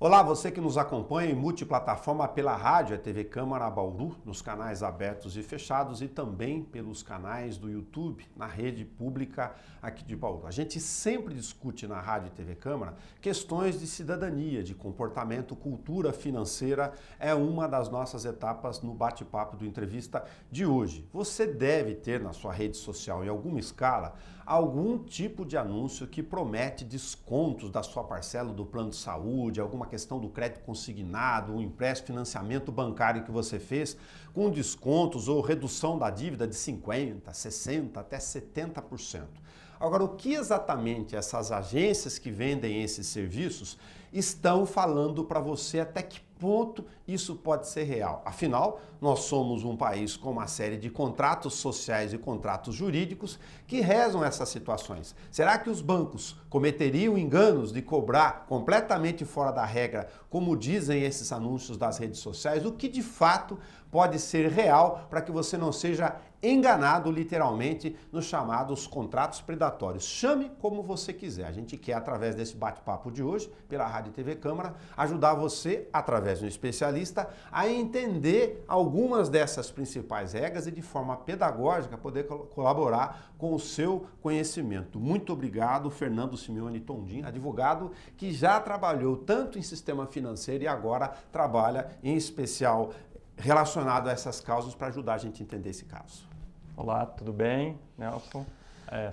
Olá, você que nos acompanha em multiplataforma pela rádio, a TV Câmara Bauru, nos canais abertos e fechados e também pelos canais do YouTube, na rede pública aqui de Bauru. A gente sempre discute na rádio e TV Câmara questões de cidadania, de comportamento, cultura financeira, é uma das nossas etapas no bate-papo do entrevista de hoje. Você deve ter na sua rede social, em alguma escala, algum tipo de anúncio que promete descontos da sua parcela do plano de saúde, alguma questão do crédito consignado, um empréstimo, financiamento bancário que você fez com descontos ou redução da dívida de 50%, 60%, até 70%. Agora, o que exatamente essas agências que vendem esses serviços estão falando para você, até que ponto isso pode ser real? Afinal, nós somos um país com uma série de contratos sociais e contratos jurídicos que rezam essas situações. Será que os bancos cometeriam enganos de cobrar completamente fora da regra, como dizem esses anúncios das redes sociais? O que de fato pode ser real para que você não seja enganado literalmente nos chamados contratos predatórios? Chame como você quiser. A gente quer, através desse bate-papo de hoje, pela Rádio e TV Câmara, ajudar você, através de um especialista, a entender algumas dessas principais regras e de forma pedagógica poder colaborar com o seu conhecimento. Muito obrigado, Fernando Simeone Tondim, advogado que já trabalhou tanto em sistema financeiro e agora trabalha em especial relacionado a essas causas para ajudar a gente a entender esse caso. Olá, tudo bem, Nelson?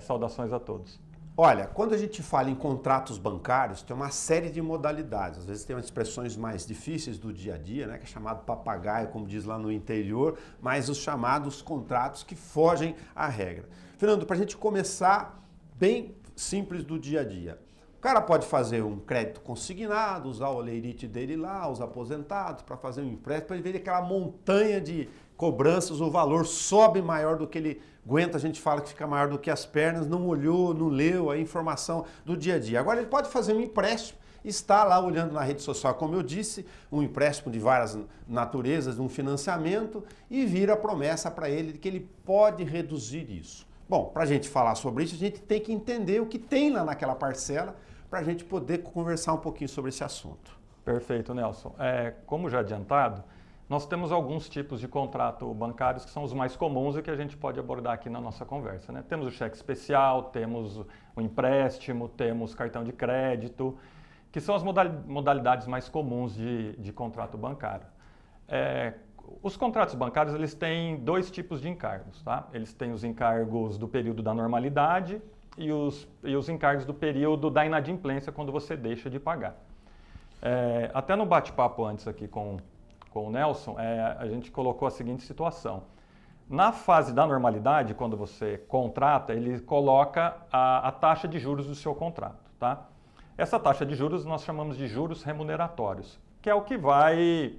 Saudações a todos. Olha, quando a gente fala em contratos bancários, tem uma série de modalidades. Às vezes tem umas expressões mais difíceis do dia a dia, né, que é chamado papagaio, como diz lá no interior, mas os chamados contratos que fogem à regra. Fernando, para a gente começar bem simples do dia a dia. O cara pode fazer um crédito consignado, usar o leirite dele lá, os aposentados, para fazer um empréstimo, para ele ver aquela montanha de cobranças, o valor sobe maior do que ele aguenta, a gente fala que fica maior do que as pernas, não olhou, não leu a informação do dia a dia. Agora ele pode fazer um empréstimo, está lá olhando na rede social, como eu disse, um empréstimo de várias naturezas, um financiamento, e vira a promessa para ele de que ele pode reduzir isso. Bom, para a gente falar sobre isso, a gente tem que entender o que tem lá naquela parcela, para a gente poder conversar um pouquinho sobre esse assunto. Perfeito, Nelson. Como já adiantado, nós temos alguns tipos de contrato bancários que são os mais comuns e que a gente pode abordar aqui na nossa conversa, né? Temos o cheque especial, temos o empréstimo, temos cartão de crédito, que são as modalidades mais comuns de contrato bancário. Os contratos bancários, eles têm dois tipos de encargos, tá? Eles têm os encargos do período da normalidade e os encargos do período da inadimplência, quando você deixa de pagar. Até no bate-papo antes aqui com o Nelson, a gente colocou a seguinte situação. Na fase da normalidade, quando você contrata, ele coloca a taxa de juros do seu contrato, tá? Essa taxa de juros nós chamamos de juros remuneratórios, que é o que vai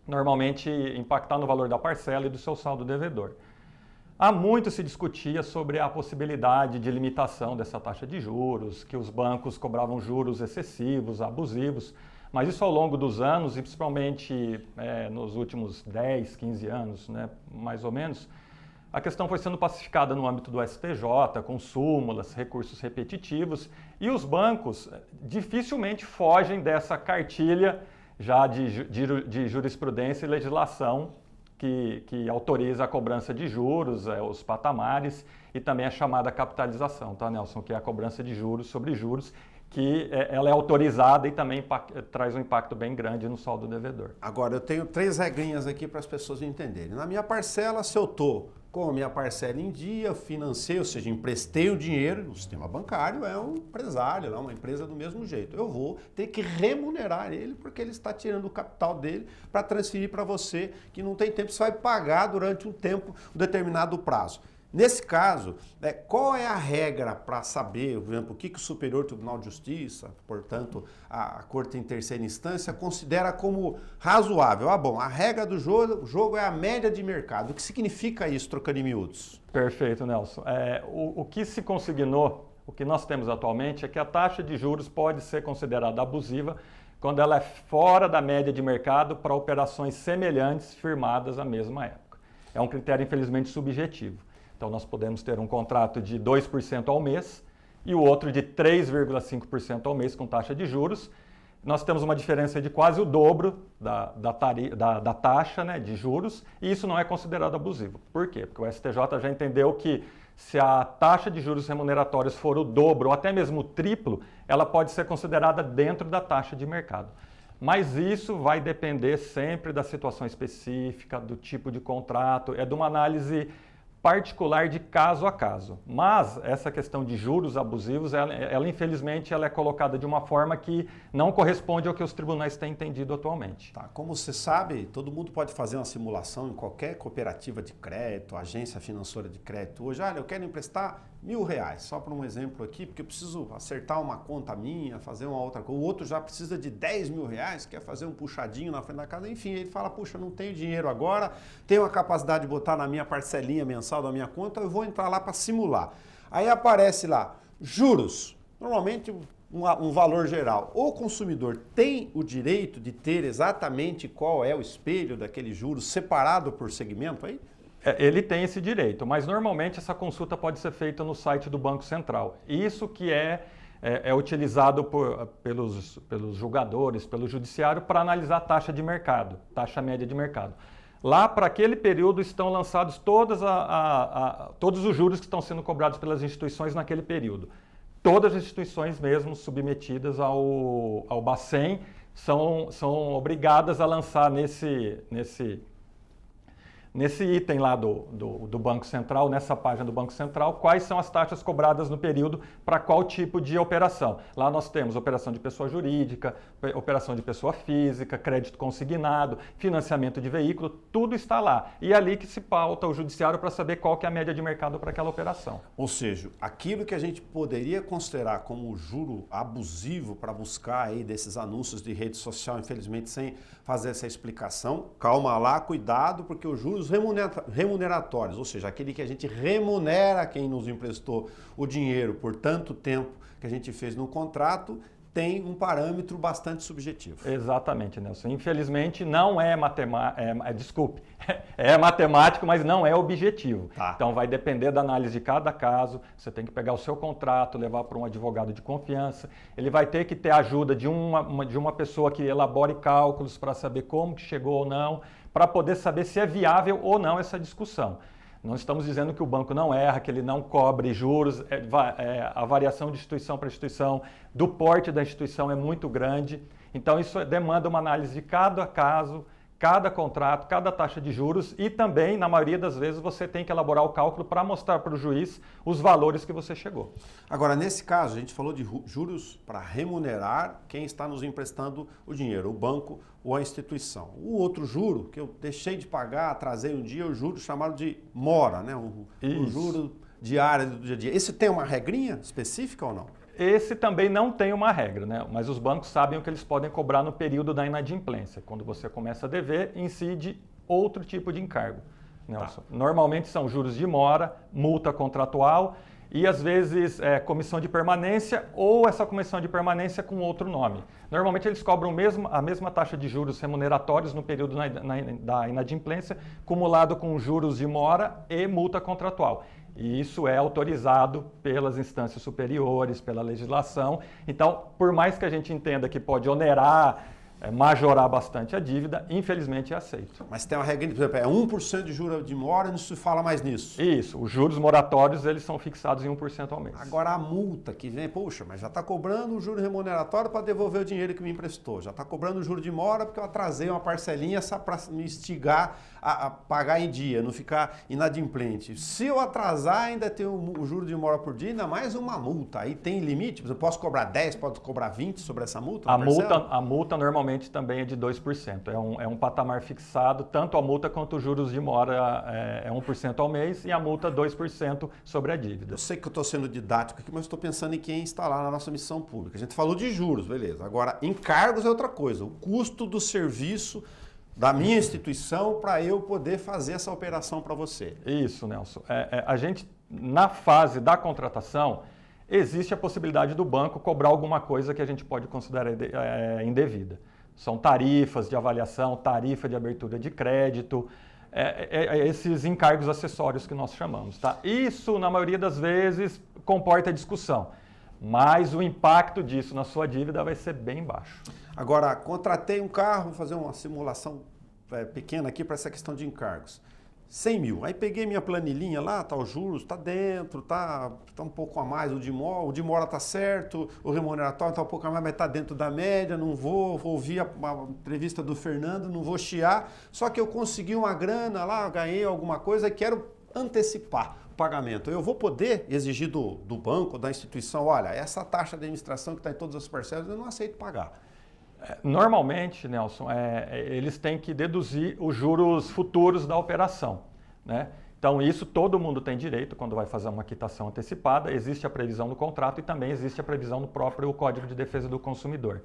normalmente impactar no valor da parcela e do seu saldo devedor. Há muito se discutia sobre a possibilidade de limitação dessa taxa de juros, que os bancos cobravam juros excessivos, abusivos, mas isso ao longo dos anos, e principalmente nos últimos 10, 15 anos, né, mais ou menos, a questão foi sendo pacificada no âmbito do STJ, com súmulas, recursos repetitivos, e os bancos dificilmente fogem dessa cartilha já de jurisprudência e legislação que autoriza a cobrança de juros, os patamares e também a chamada capitalização, tá, Nelson? Que é a cobrança de juros sobre juros, que ela é autorizada e também traz um impacto bem grande no saldo devedor. Agora, eu tenho 3 regrinhas aqui para as pessoas entenderem. Na minha parcela, se eu estou com a minha parcela em dia, eu financei, ou seja, emprestei o dinheiro, o sistema bancário é um empresário, é uma empresa do mesmo jeito. Eu vou ter que remunerar ele porque ele está tirando o capital dele para transferir para você, que não tem tempo, você vai pagar durante um tempo, um determinado prazo. Nesse caso, qual é a regra para saber, por exemplo, o que o Superior Tribunal de Justiça, portanto, a Corte em terceira instância, considera como razoável? Bom, a regra do jogo é a média de mercado. O que significa isso, trocando em miúdos? Perfeito, Nelson. O que se consignou, o que nós temos atualmente, é que a taxa de juros pode ser considerada abusiva quando ela é fora da média de mercado para operações semelhantes firmadas na mesma época. É um critério, infelizmente, subjetivo. Então, nós podemos ter um contrato de 2% ao mês e o outro de 3,5% ao mês com taxa de juros, nós temos uma diferença de quase o dobro da taxa, né, de juros, e isso não é considerado abusivo. Por quê? Porque o STJ já entendeu que se a taxa de juros remuneratórios for o dobro ou até mesmo o triplo, ela pode ser considerada dentro da taxa de mercado. Mas isso vai depender sempre da situação específica, do tipo de contrato, é de uma análise particular de caso a caso. Mas essa questão de juros abusivos, ela infelizmente ela é colocada de uma forma que não corresponde ao que os tribunais têm entendido atualmente. Tá, como você sabe, todo mundo pode fazer uma simulação em qualquer cooperativa de crédito, agência financeira de crédito. Hoje, olha, eu quero emprestar R$1.000, só para um exemplo aqui, porque eu preciso acertar uma conta minha, fazer uma outra coisa. O outro já precisa de R$10.000, quer fazer um puxadinho na frente da casa. Enfim, ele fala, puxa, não tenho dinheiro agora, tenho a capacidade de botar na minha parcelinha mensal da minha conta, eu vou entrar lá para simular. Aí aparece lá, juros, normalmente um valor geral. O consumidor tem o direito de ter exatamente qual é o espelho daquele juros separado por segmento aí? Ele tem esse direito, mas normalmente essa consulta pode ser feita no site do Banco Central. Isso que é utilizado pelos julgadores, pelo judiciário, para analisar a taxa de mercado, taxa média de mercado. Lá, para aquele período, estão lançados todos os juros que estão sendo cobrados pelas instituições naquele período. Todas as instituições mesmo submetidas ao Bacen são obrigadas a lançar nesse item lá do Banco Central, nessa página do Banco Central, quais são as taxas cobradas no período para qual tipo de operação. Lá nós temos operação de pessoa jurídica, operação de pessoa física, crédito consignado, financiamento de veículo, tudo está lá. E é ali que se pauta o judiciário para saber qual que é a média de mercado para aquela operação. Ou seja, aquilo que a gente poderia considerar como juro abusivo para buscar aí desses anúncios de rede social, infelizmente sem fazer essa explicação, calma lá, cuidado, porque os juros remuneratórios, ou seja, aquele que a gente remunera quem nos emprestou o dinheiro por tanto tempo que a gente fez no contrato, tem um parâmetro bastante subjetivo. Exatamente, Nelson. Infelizmente não é matemático, é matemático, mas não é objetivo. Tá. Então vai depender da análise de cada caso, você tem que pegar o seu contrato, levar para um advogado de confiança, ele vai ter que ter a ajuda de uma pessoa que elabore cálculos para saber como que chegou ou não, para poder saber se é viável ou não essa discussão. Não estamos dizendo que o banco não erra, que ele não cobre juros, a variação de instituição para instituição, do porte da instituição é muito grande. Então isso demanda uma análise de cada caso, cada contrato, cada taxa de juros e também, na maioria das vezes, você tem que elaborar o cálculo para mostrar para o juiz os valores que você chegou. Agora, nesse caso, a gente falou de juros para remunerar quem está nos emprestando o dinheiro, o banco ou a instituição. O outro juro, que eu deixei de pagar, atrasei um dia, é o juro chamado de mora, né? O juro diário do dia a dia. Esse tem uma regrinha específica ou não? Esse também não tem uma regra, né? Mas os bancos sabem o que eles podem cobrar no período da inadimplência. Quando você começa a dever, incide outro tipo de encargo, Nelson. Tá. Normalmente são juros de mora, multa contratual e às vezes comissão de permanência ou essa comissão de permanência com outro nome. Normalmente eles cobram a mesma taxa de juros remuneratórios no período da inadimplência, cumulado com juros de mora e multa contratual. E isso é autorizado pelas instâncias superiores, pela legislação. Então, por mais que a gente entenda que pode onerar, majorar bastante a dívida, infelizmente é aceito. Mas tem uma regra, por exemplo, é 1% de juros de mora e não se fala mais nisso. Isso, os juros moratórios eles são fixados em 1% ao mês. Agora a multa que vem, poxa, mas já está cobrando o juro remuneratório para devolver o dinheiro que me emprestou, já está cobrando o juro de mora porque eu atrasei uma parcelinha para me instigar a pagar em dia, não ficar inadimplente. Se eu atrasar, ainda tem o juro de mora por dia, ainda mais uma multa. Aí tem limite? Eu posso cobrar 10, posso cobrar 20 sobre essa multa? A multa normalmente também é de 2%. É um patamar fixado, tanto a multa quanto os juros de mora é 1% ao mês e a multa 2% sobre a dívida. Eu sei que eu estou sendo didático aqui, mas estou pensando em quem está lá na nossa missão pública. A gente falou de juros, beleza. Agora, encargos é outra coisa. O custo do serviço da minha instituição para eu poder fazer essa operação para você. Isso, Nelson. A gente, na fase da contratação, existe a possibilidade do banco cobrar alguma coisa que a gente pode considerar indevida. São tarifas de avaliação, tarifa de abertura de crédito, esses encargos acessórios que nós chamamos. Tá? Isso, na maioria das vezes, comporta discussão, mas o impacto disso na sua dívida vai ser bem baixo. Agora, contratei um carro, vou fazer uma simulação pequena aqui para essa questão de encargos. 100 mil. Aí peguei minha planilhinha lá, tá os juros, tá dentro, tá um pouco a mais o de mora tá certo, o remuneratório tá um pouco a mais, mas tá dentro da média, não vou ouvir a entrevista do Fernando, não vou chiar, só que eu consegui uma grana lá, ganhei alguma coisa e quero antecipar o pagamento. Eu vou poder exigir do banco, da instituição, olha, essa taxa de administração que está em todas as parcelas, eu não aceito pagar. Normalmente, Nelson, eles têm que deduzir os juros futuros da operação, né? Então, isso todo mundo tem direito quando vai fazer uma quitação antecipada. Existe a previsão no contrato e também existe a previsão no próprio Código de Defesa do Consumidor.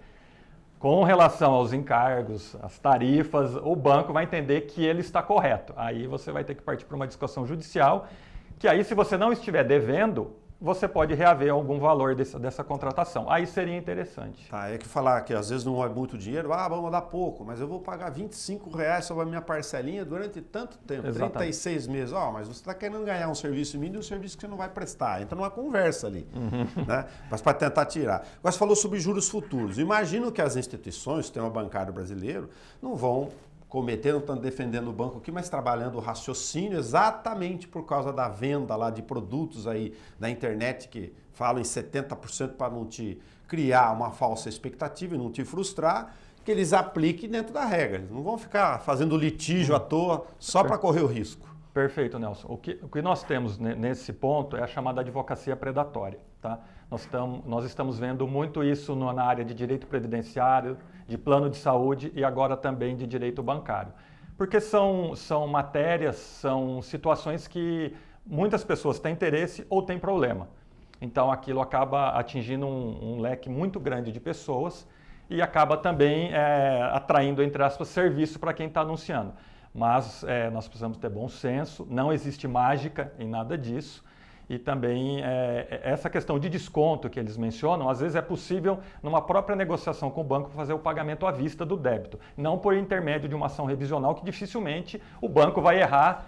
Com relação aos encargos, às tarifas, o banco vai entender que ele está correto. Aí você vai ter que partir para uma discussão judicial, que aí se você não estiver devendo, você pode reaver algum valor dessa contratação. Aí seria interessante. Tá, é que falar que às vezes não é muito dinheiro, vamos dar pouco, mas eu vou pagar R$25 sobre a minha parcelinha durante tanto tempo, exatamente. 36 meses. Mas você está querendo ganhar um serviço mínimo e um serviço que você não vai prestar. Entra numa conversa ali, né? Mas para tentar tirar. Agora você falou sobre juros futuros. Imagino que as instituições, o sistema bancário brasileiro, não vão não estão defendendo o banco aqui, mas trabalhando o raciocínio exatamente por causa da venda lá de produtos aí na internet que falam em 70% para não te criar uma falsa expectativa e não te frustrar, que eles apliquem dentro da regra. Eles não vão ficar fazendo litígio à toa só para correr o risco. Perfeito, Nelson. O que nós temos nesse ponto é a chamada advocacia predatória, tá? Nós estamos vendo muito isso na área de direito previdenciário, de plano de saúde e agora também de direito bancário. Porque são matérias, são situações que muitas pessoas têm interesse ou têm problema. Então aquilo acaba atingindo um leque muito grande de pessoas e acaba também atraindo, entre aspas, serviço para quem está anunciando. Mas nós precisamos ter bom senso, não existe mágica em nada disso. E também essa questão de desconto que eles mencionam, às vezes é possível numa própria negociação com o banco fazer o pagamento à vista do débito, não por intermédio de uma ação revisional que dificilmente o banco vai errar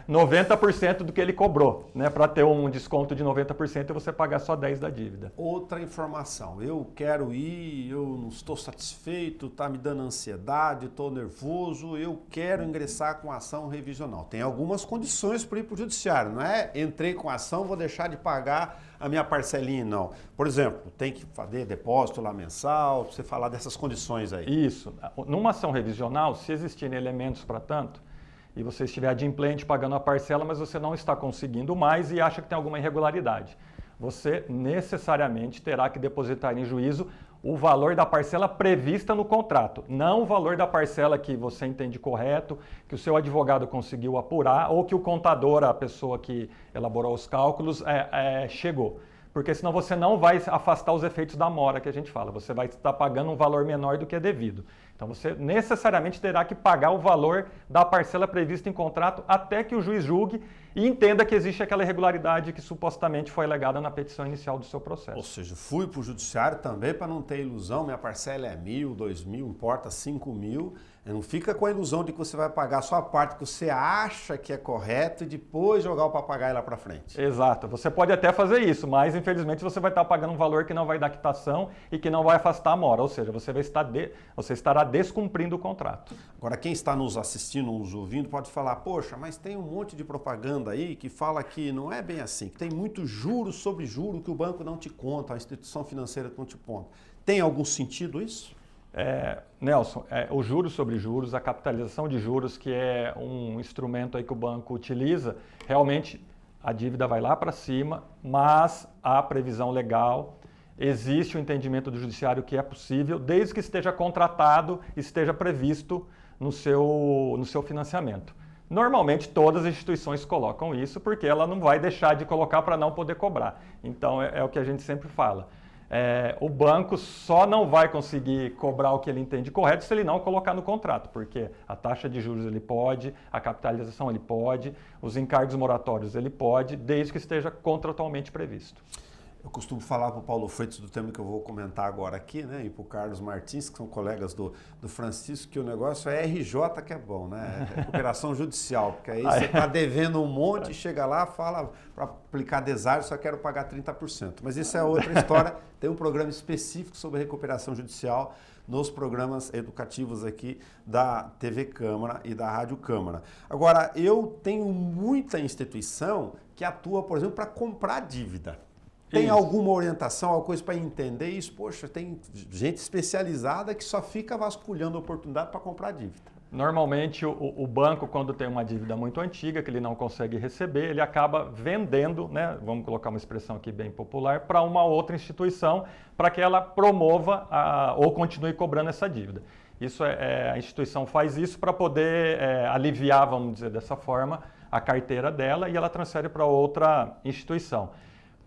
90% do que ele cobrou, né, para ter um desconto de 90% e você pagar só 10% da dívida. Outra informação, eu quero ir, eu não estou satisfeito, está me dando ansiedade, estou nervoso, eu quero ingressar com ação revisional. Tem algumas condições para ir para o judiciário, não é entrei com ação, vou deixar de pagar a minha parcelinha, não. Por exemplo, tem que fazer depósito lá mensal, você falar dessas condições aí. Isso. Numa ação revisional, se existirem elementos para tanto, e você estiver adimplente pagando a parcela, mas você não está conseguindo mais e acha que tem alguma irregularidade, você necessariamente terá que depositar em juízo o valor da parcela prevista no contrato, não o valor da parcela que você entende correto, que o seu advogado conseguiu apurar ou que o contador, a pessoa que elaborou os cálculos, chegou. Porque senão você não vai afastar os efeitos da mora que a gente fala, você vai estar pagando um valor menor do que é devido. Então você necessariamente terá que pagar o valor da parcela prevista em contrato até que o juiz julgue e entenda que existe aquela irregularidade que supostamente foi alegada na petição inicial do seu processo. Ou seja, fui para o judiciário também para não ter ilusão, minha parcela é 1.000, 2.000, importa 5.000. Não fica com a ilusão de que você vai pagar só a parte que você acha que é correto e depois jogar o papagaio lá para frente. Exato. Você pode até fazer isso, mas infelizmente você vai estar pagando um valor que não vai dar quitação e que não vai afastar a mora. Ou seja, você estará descumprindo o contrato. Agora, quem está nos assistindo, nos ouvindo, pode falar, poxa, mas tem um monte de propaganda aí que fala que não é bem assim, que tem muito juros sobre juro que o banco não te conta, a instituição financeira não te conta. Tem algum sentido isso? Nelson, o juros sobre juros, a capitalização de juros, que é um instrumento aí que o banco utiliza, realmente a dívida vai lá para cima, mas há previsão legal, existe o entendimento do judiciário que é possível, desde que esteja contratado, esteja previsto no seu financiamento. Normalmente todas as instituições colocam isso porque ela não vai deixar de colocar para não poder cobrar. Então é o que a gente sempre fala. O banco só não vai conseguir cobrar o que ele entende correto se ele não colocar no contrato, porque a taxa de juros ele pode, a capitalização ele pode, os encargos moratórios ele pode, desde que esteja contratualmente previsto. Eu costumo falar para o Paulo Freitas do tema que eu vou comentar agora aqui, né? E para o Carlos Martins, que são colegas do Francisco, que o negócio é RJ que é bom, né? É recuperação judicial, porque aí você está devendo um monte, chega lá, fala para aplicar deságio, só quero pagar 30%. Mas isso é outra história, tem um programa específico sobre recuperação judicial nos programas educativos aqui da TV Câmara e da Rádio Câmara. Agora, eu tenho muita instituição que atua, por exemplo, para comprar dívida. Tem alguma orientação, alguma coisa para entender isso? Poxa, tem gente especializada que só fica vasculhando a oportunidade para comprar dívida. Normalmente, o banco, quando tem uma dívida muito antiga, que ele não consegue receber, ele acaba vendendo, né, vamos colocar uma expressão aqui bem popular, para uma outra instituição, para que ela promova ou continue cobrando essa dívida. A instituição faz isso para poder aliviar, vamos dizer dessa forma, a carteira dela e ela transfere para outra instituição.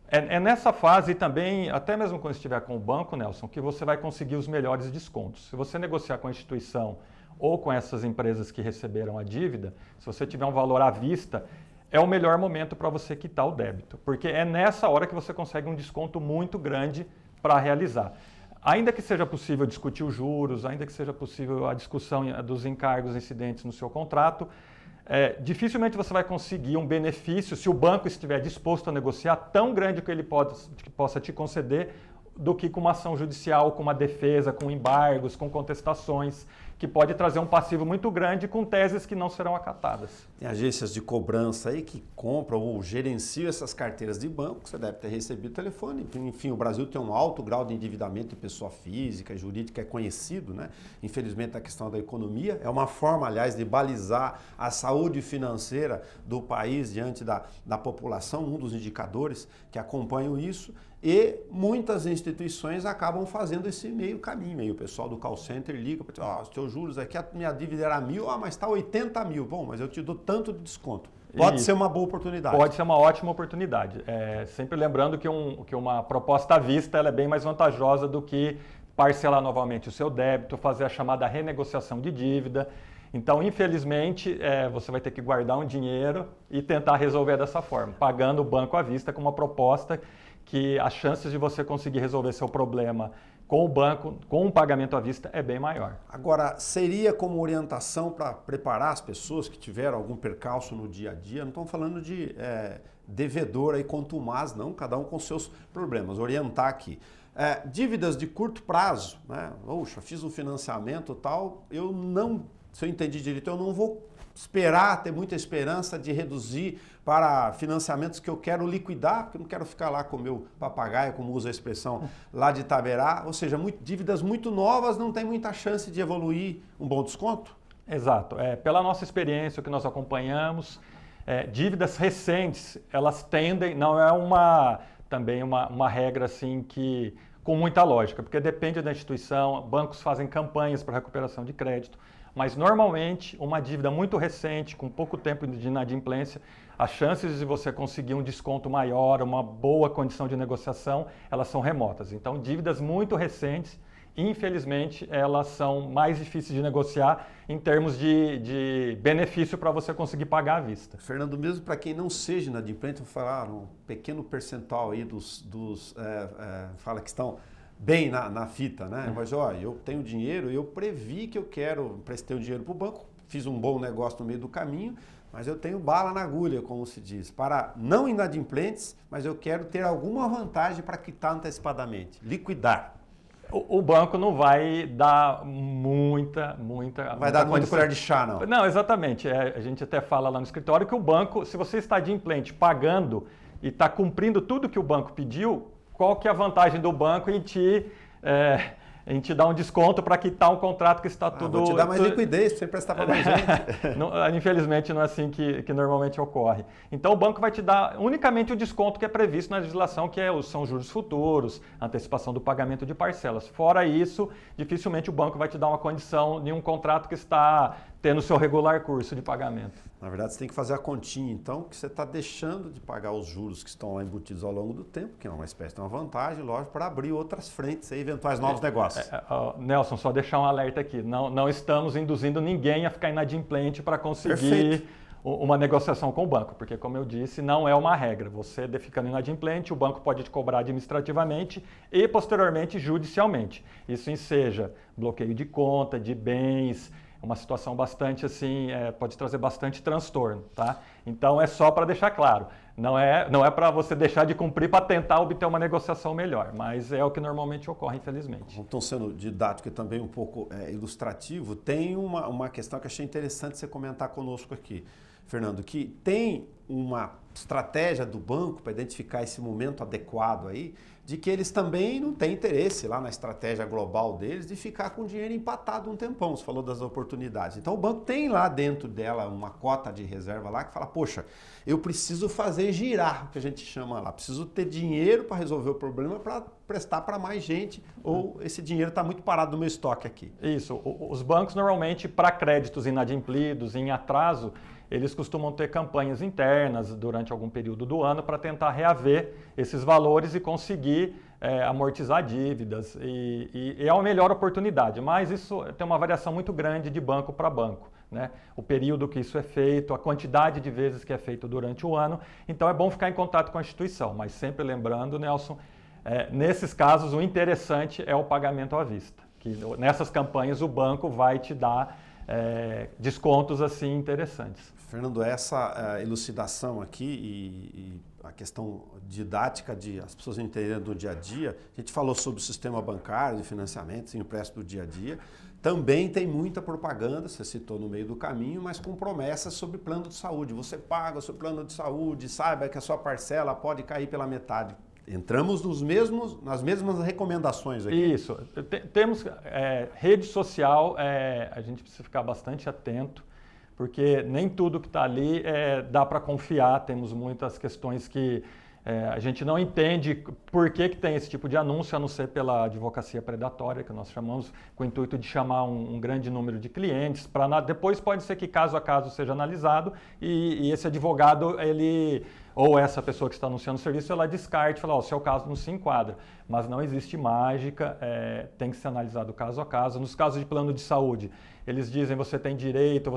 É nessa fase também, até mesmo quando estiver com o banco, Nelson, que você vai conseguir os melhores descontos. Se você negociar com a instituição ou com essas empresas que receberam a dívida, se você tiver um valor à vista, é o melhor momento para você quitar o débito, porque é nessa hora que você consegue um desconto muito grande para realizar. Ainda que seja possível discutir os juros, ainda que seja possível a discussão dos encargos incidentes no seu contrato, dificilmente você vai conseguir um benefício se o banco estiver disposto a negociar tão grande que ele possa te conceder do que com uma ação judicial, com uma defesa, com embargos, com contestações, que pode trazer um passivo muito grande com teses que não serão acatadas. Tem agências de cobrança aí que compram ou gerenciam essas carteiras de banco, você deve ter recebido telefone. Enfim, o Brasil tem um alto grau de endividamento de pessoa física e jurídica, é conhecido, né? Infelizmente, a questão da economia é uma forma, aliás, de balizar a saúde financeira do país diante da população, um dos indicadores que acompanham isso. E muitas instituições acabam fazendo esse meio caminho. Aí o pessoal do call center liga para dizer, os teus juros aqui, a minha dívida era 1.000, mas está 80 mil. Bom, mas eu te dou tanto de desconto. Pode ser uma boa oportunidade. Pode ser uma ótima oportunidade. Sempre lembrando que uma proposta à vista ela é bem mais vantajosa do que parcelar novamente o seu débito, fazer a chamada renegociação de dívida. Então, infelizmente, você vai ter que guardar um dinheiro e tentar resolver dessa forma, pagando o banco à vista com uma proposta que as chances de você conseguir resolver seu problema com o banco, com um pagamento à vista, é bem maior. Agora, seria como orientação para preparar as pessoas que tiveram algum percalço no dia a dia? Não estamos falando de devedor aí contumaz, não, cada um com seus problemas. Orientar aqui. Dívidas de curto prazo, né? Poxa, fiz um financiamento e tal, se eu entendi direito, eu não vou esperar, ter muita esperança de reduzir para financiamentos que eu quero liquidar, porque eu não quero ficar lá com o meu papagaio, como usa a expressão lá de Itaberá, ou seja, dívidas muito novas não tem muita chance de evoluir um bom desconto? Exato. Pela nossa experiência, o que nós acompanhamos, dívidas recentes, elas tendem, não é também uma regra assim que com muita lógica, porque depende da instituição, bancos fazem campanhas para recuperação de crédito, mas normalmente uma dívida muito recente, com pouco tempo de inadimplência, as chances de você conseguir um desconto maior, uma boa condição de negociação, elas são remotas. Então, dívidas muito recentes, infelizmente, elas são mais difíceis de negociar em termos de benefício para você conseguir pagar à vista. Fernando, mesmo para quem não seja inadimplente, vou falar um pequeno percentual aí fala que estão bem na fita, né? Mas olha, eu tenho dinheiro, eu previ que eu emprestei o dinheiro para o banco, fiz um bom negócio no meio do caminho, mas eu tenho bala na agulha, como se diz, para não inadimplentes, mas eu quero ter alguma vantagem para quitar antecipadamente, liquidar. O banco não vai dar muita vai dar muita colher de chá, não. Não, exatamente. A gente até fala lá no escritório que o banco, se você está adimplente pagando e está cumprindo tudo que o banco pediu, qual que é a vantagem do banco em te dar um desconto para quitar um contrato que está tudo... Vou te dar mais liquidez para você prestar para mais gente. Infelizmente não é assim que normalmente ocorre. Então o banco vai te dar unicamente o desconto que é previsto na legislação, que são juros futuros, antecipação do pagamento de parcelas. Fora isso, dificilmente o banco vai te dar uma condição de um contrato que está tendo seu regular curso de pagamento. Na verdade, você tem que fazer a continha, então, que você está deixando de pagar os juros que estão lá embutidos ao longo do tempo, que é uma espécie de uma vantagem, lógico, para abrir outras frentes e eventuais novos negócios. Nelson, só deixar um alerta aqui. Não estamos induzindo ninguém a ficar inadimplente para conseguir uma negociação com o banco, porque, como eu disse, não é uma regra. Você ficando inadimplente, o banco pode te cobrar administrativamente e, posteriormente, judicialmente. Isso seja bloqueio de conta, de bens, uma situação bastante assim, pode trazer bastante transtorno, tá? Então, é só para deixar claro, não é para você deixar de cumprir para tentar obter uma negociação melhor, mas é o que normalmente ocorre, infelizmente. Então, sendo didático e também um pouco ilustrativo, tem uma questão que achei interessante você comentar conosco aqui, Fernando, que tem uma estratégia do banco para identificar esse momento adequado aí, de que eles também não têm interesse lá na estratégia global deles de ficar com o dinheiro empatado um tempão. Você falou das oportunidades. Então o banco tem lá dentro dela uma cota de reserva lá que fala, poxa, eu preciso fazer girar, o que a gente chama lá, preciso ter dinheiro para resolver o problema para prestar para mais gente, ou esse dinheiro está muito parado no meu estoque aqui. Isso, os bancos normalmente para créditos inadimplidos, em atraso, eles costumam ter campanhas internas durante algum período do ano para tentar reaver esses valores e conseguir amortizar dívidas. E é a melhor oportunidade, mas isso tem uma variação muito grande de banco para banco, né? O período que isso é feito, a quantidade de vezes que é feito durante o ano. Então é bom ficar em contato com a instituição, mas sempre lembrando, Nelson, nesses casos o interessante é o pagamento à vista. Que nessas campanhas o banco vai te dar descontos assim interessantes. Fernando, essa elucidação aqui e a questão didática de as pessoas entenderem do dia a dia, a gente falou sobre o sistema bancário de financiamentos e empréstimo do dia a dia, também tem muita propaganda, você citou no meio do caminho, mas com promessas sobre plano de saúde. Você paga o seu plano de saúde, saiba que a sua parcela pode cair pela metade. Entramos nas mesmas recomendações aqui. Isso. Temos rede social, a gente precisa ficar bastante atento, porque nem tudo que está ali dá para confiar. Temos muitas questões que a gente não entende por que tem esse tipo de anúncio, a não ser pela advocacia predatória, que nós chamamos, com o intuito de chamar um grande número de clientes. Depois pode ser que caso a caso seja analisado e esse advogado, ou essa pessoa que está anunciando o serviço, ela descarte e fala, o seu caso não se enquadra. Mas não existe mágica, tem que ser analisado caso a caso. Nos casos de plano de saúde, eles dizem você tem direito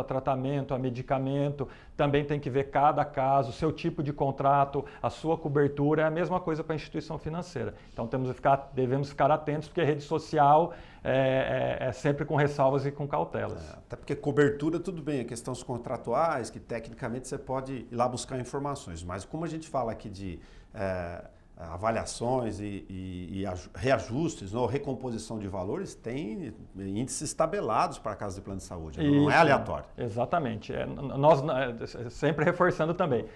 a tratamento, a medicamento, também tem que ver cada caso, seu tipo de contrato, a sua cobertura, é a mesma coisa para a instituição financeira. Então devemos ficar atentos, porque a rede social é sempre com ressalvas e com cautelas. Até porque cobertura, tudo bem, questões contratuais, que tecnicamente você pode ir lá buscar informações, mas como a gente fala aqui de avaliações e reajustes ou recomposição de valores, tem índices tabelados para casos de plano de saúde, não é aleatório. Exatamente. Nós sempre reforçando também,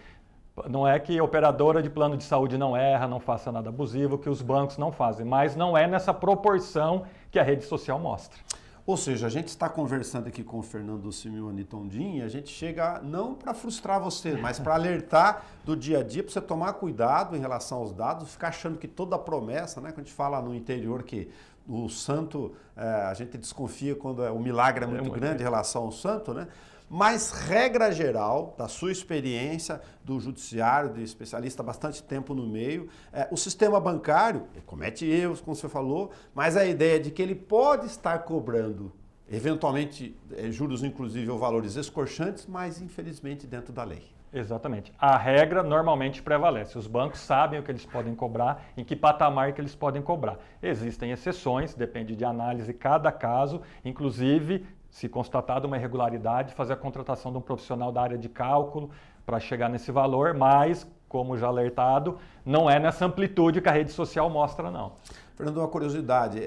não é que a operadora de plano de saúde não erra, não faça nada abusivo, que os bancos não fazem, mas não é nessa proporção que a rede social mostra. Ou seja, a gente está conversando aqui com o Fernando Simeone Tondin e a gente chega não para frustrar você, mas para alertar do dia a dia, para você tomar cuidado em relação aos dados, ficar achando que toda promessa, né? Quando a gente fala no interior que o santo, a gente desconfia quando o milagre é muito grande em relação ao santo, né? Mas, regra geral, da sua experiência, do judiciário, de especialista há bastante tempo no meio, o sistema bancário comete erros, como você falou, mas a ideia de que ele pode estar cobrando, eventualmente, juros inclusive ou valores escorchantes, mas infelizmente dentro da lei. Exatamente. A regra normalmente prevalece. Os bancos sabem o que eles podem cobrar, em que patamar que eles podem cobrar. Existem exceções, depende de análise cada caso, inclusive, se constatado uma irregularidade, fazer a contratação de um profissional da área de cálculo para chegar nesse valor, mas, como já alertado, não é nessa amplitude que a rede social mostra, não. Fernando, uma curiosidade,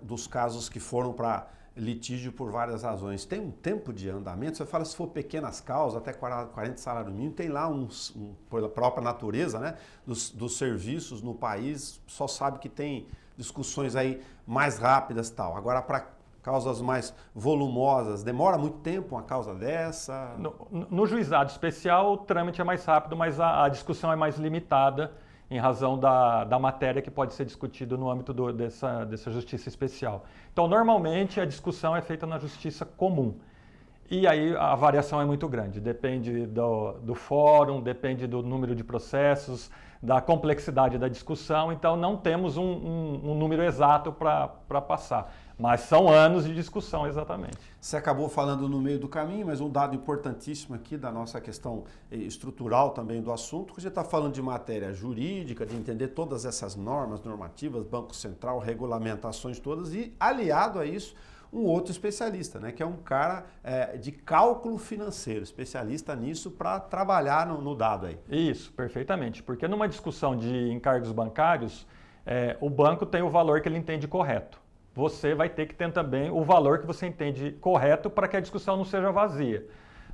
dos casos que foram para litígio por várias razões, tem um tempo de andamento? Você fala se for pequenas causas, até 40 salários mínimos, tem lá pela própria natureza, né, dos serviços no país, só sabe que tem discussões aí mais rápidas e tal. Agora, para causas mais volumosas, demora muito tempo uma causa dessa? No juizado especial, o trâmite é mais rápido, mas a discussão é mais limitada em razão da matéria que pode ser discutida no âmbito dessa justiça especial. Então, normalmente, a discussão é feita na justiça comum. E aí a variação é muito grande, depende do fórum, depende do número de processos, da complexidade da discussão, então não temos um número exato para passar, mas são anos de discussão exatamente. Você acabou falando no meio do caminho, mas um dado importantíssimo aqui da nossa questão estrutural também do assunto, que a gente está falando de matéria jurídica, de entender todas essas normas, normativas, Banco Central, regulamentações todas e aliado a isso, um outro especialista, né, que é um cara de cálculo financeiro, especialista nisso para trabalhar no dado aí. Isso, perfeitamente, porque numa discussão de encargos bancários, o banco tem o valor que ele entende correto. Você vai ter que ter também o valor que você entende correto para que a discussão não seja vazia.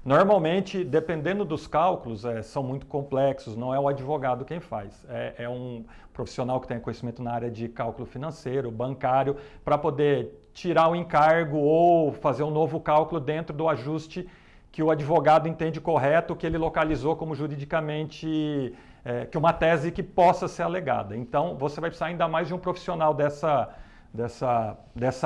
Normalmente, dependendo dos cálculos, são muito complexos, não é o advogado quem faz, é um profissional que tem conhecimento na área de cálculo financeiro, bancário, para poder tirar o encargo ou fazer um novo cálculo dentro do ajuste que o advogado entende correto, que ele localizou como juridicamente, que uma tese que possa ser alegada. Então, você vai precisar ainda mais de um profissional dessa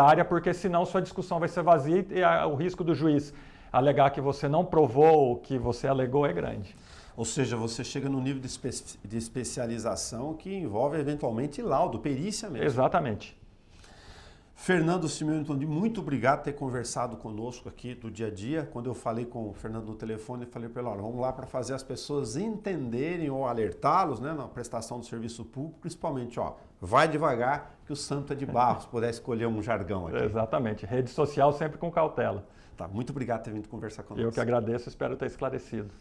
área, porque senão sua discussão vai ser vazia e o risco do juiz alegar que você não provou o que você alegou é grande. Ou seja, você chega num nível de especialização que envolve eventualmente laudo, perícia mesmo. Exatamente. Fernando Simeone, muito obrigado por ter conversado conosco aqui do dia a dia. Quando eu falei com o Fernando no telefone, eu falei para ele, olha, vamos lá para fazer as pessoas entenderem ou alertá-los, né, na prestação do serviço público, principalmente, vai devagar que o santo é de barro, se puder escolher um jargão aqui. Exatamente, rede social sempre com cautela. Tá, muito obrigado por ter vindo conversar conosco. Eu que agradeço, espero ter esclarecido.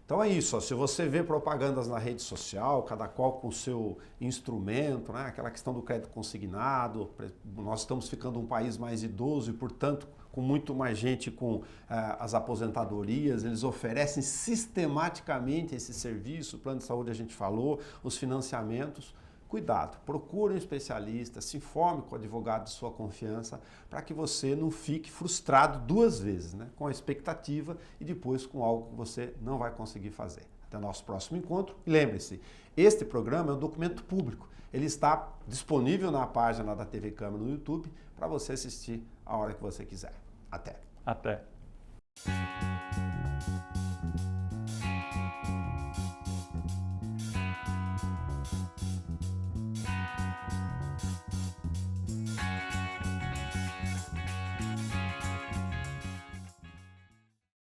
Então é isso, se você vê propagandas na rede social, cada qual com o seu instrumento, né? Aquela questão do crédito consignado, nós estamos ficando um país mais idoso e, portanto, com muito mais gente com as aposentadorias, eles oferecem sistematicamente esse serviço, o plano de saúde a gente falou, os financiamentos. Cuidado, procure um especialista, se informe com o advogado de sua confiança para que você não fique frustrado duas vezes, né? Com a expectativa e depois com algo que você não vai conseguir fazer. Até o nosso próximo encontro. E lembre-se, este programa é um documento público. Ele está disponível na página da TV Câmara no YouTube para você assistir a hora que você quiser. Até. Até.